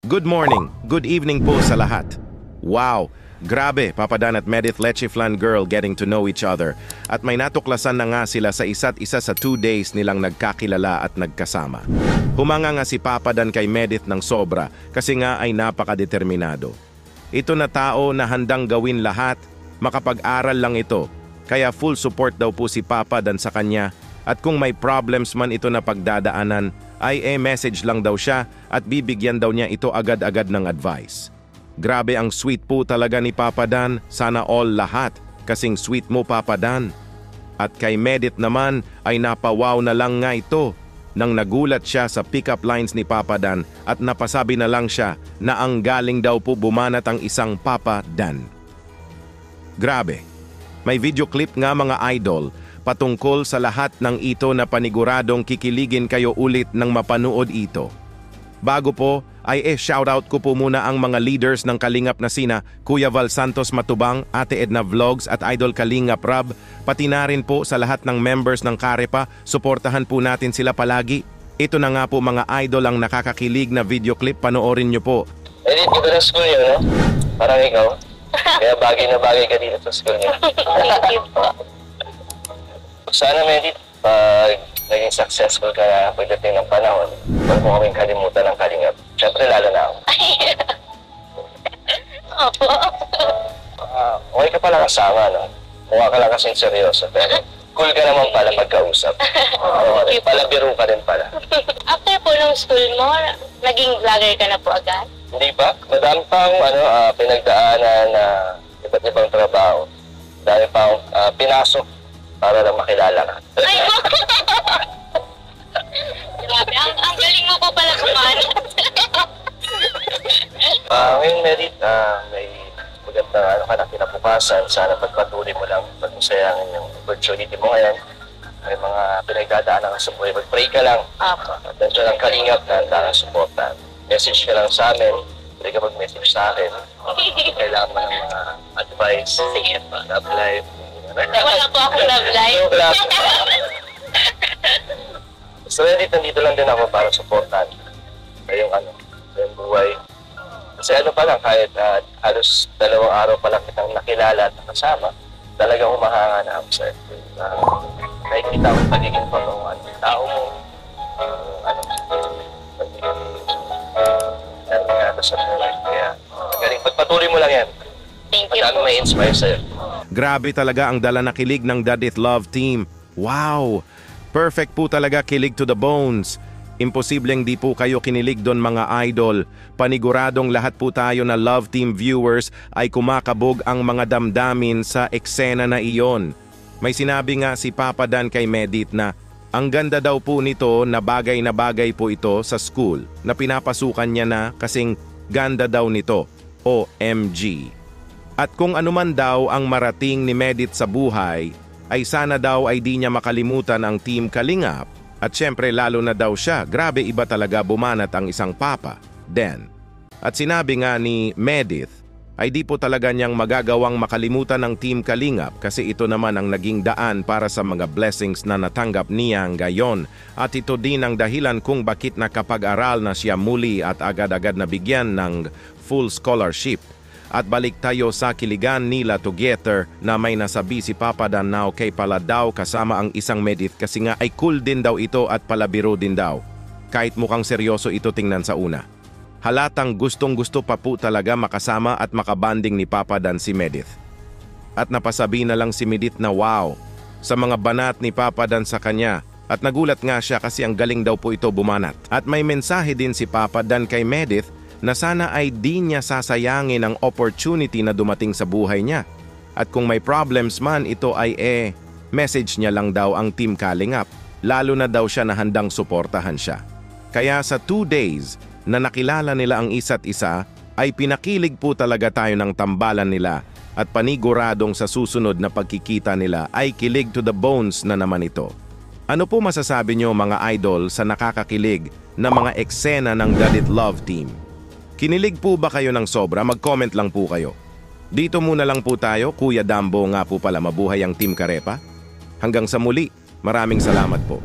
Good morning, good evening po sa lahat. Wow, grabe, Papa Dan at Medith Lechiflan girl getting to know each other. At may natuklasan na nga sila sa isa't isa sa 2 days nilang nagkakilala at nagkasama. Humanga nga si Papa Dan kay Medith ng sobra kasi nga ay napakadeterminado. Ito na tao na handang gawin lahat, makapag-aral lang ito. Kaya full support daw po si Papa Dan sa kanya at kung may problems man ito na pagdadaanan, ay message lang daw siya at bibigyan daw niya ito agad-agad ng advice. Grabe ang sweet po talaga ni Papa Dan, sana all lahat, kasing sweet mo Papa Dan. At kay Medith naman ay napawaw na lang nga ito nang nagulat siya sa pick-up lines ni Papa Dan at napasabi na lang siya na ang galing daw po bumanat ang isang Papa Dan. Grabe, may video clip nga mga idol patungkol sa lahat ng ito na paniguradong kikiligin kayo ulit nang mapanood ito. Bago po, ay shoutout ko po muna ang mga leaders ng Kalingap na sina Kuya Val Santos Matubang, Ate Edna Vlogs at Idol Kalingap Rab, pati na rin po sa lahat ng members ng Karepa, suportahan po natin sila palagi. Ito na nga po mga idol ang nakakakilig na video clip, panoorin nyo po. Edit, ito na school yun, no? Parang ikaw. Kaya bagay na bagay ka dito sa school niyo. Thank you po. Sana, Medit, pag naging successful ka na pagdating ng panahon, huwag mo kaming kalimutan ng Kalingap. Siyempre, lalo na ako. Opo. Okay ka pala kasama, no? Mukha ka lang kasing seryoso, pero cool ka naman pala pagkausap. Palabiro ka rin pala. After po nung school mo, naging vlogger ka na po agad? Hindi pa. Madami pang pinagdaanan na iba't ibang trabaho. Dahil pa akong pinasok para lang makilala ka. Ay, grabe, ang galing mo po pala kumanat. Ngayon, Merit, may magandang ka na kinabukasan. Sana pagpatuloy mo lang, pagmasayangin yung opportunity mo ngayon. May mga pinagdadaanan ka sa buhay. Mag-pray ka lang. Opo. At nandiyan ang Kalingap na handa kang supportan. Message ka lang sa amin. Pwede ka mag-message sa akin. Kailangan mo ng mga advice. Sige po. Love life. Wala po akong love life. So, Merit, nandito lang din ako para supportan sa yung buhay. Kasi pa lang, kahit halos 2 araw pa lang kitang nakilala at nakasama, talagang humahanga na ako sa'yo. Nakikita ko pagiging tao mo, pagiging sa buhay. Kaya, magaling, pagpatuloy mo lang yan. Thank you Madami po. may inspire sa'yo. Grabe talaga ang dala na kilig ng Dadit Love Team. Wow! Perfect po talaga kilig to the bones. Imposibleng di po kayo kinilig doon mga idol. Paniguradong lahat po tayo na Love Team viewers ay kumakabog ang mga damdamin sa eksena na iyon. May sinabi nga si Papa Dan kay Medith na ang ganda daw po nito na bagay po ito sa school na pinapasukan niya na kasing ganda daw nito. OMG. At kung anuman daw ang marating ni Medith sa buhay, ay sana daw ay di niya makalimutan ang Team Kalingap. At syempre lalo na daw siya, grabe iba talaga bumanat ang isang Papa, Den. At sinabi nga ni Medith, ay di po talaga niyang magagawang makalimutan ng Team Kalingap kasi ito naman ang naging daan para sa mga blessings na natanggap niya ngayon. At ito din ang dahilan kung bakit nakapag-aral na siya muli at agad-agad nabigyan ng full scholarship. At balik tayo sa kiligan nila together na may nasabi si Papa Dan na okay pala daw kasama ang isang Medith kasi nga ay cool din daw ito at palabiro din daw. Kahit mukhang seryoso ito tingnan sa una. Halatang gustong-gusto pa po talaga makasama at makabanding ni Papa Dan si Medith. At napasabi na lang si Medith na wow sa mga banat ni Papa Dan sa kanya at nagulat nga siya kasi ang galing daw po ito bumanat. At may mensahe din si Papa Dan kay Medith na sana ay di niya sasayangin ang opportunity na dumating sa buhay niya. At kung may problems man, ito ay message niya lang daw ang Team Kalingap. Lalo na daw siya na handang suportahan siya. Kaya sa 2 days na nakilala nila ang isa't isa, ay pinakilig po talaga tayo ng tambalan nila at paniguradong sa susunod na pagkikita nila ay kilig to the bones na naman ito. Ano po masasabi niyo mga idol sa nakakakilig na mga eksena ng Dadit Love Team? Kinilig po ba kayo ng sobra? Mag-comment lang po kayo. Dito muna lang po tayo, Kuya Dambo nga po pala, mabuhay ang Team Karepa. Hanggang sa muli, maraming salamat po.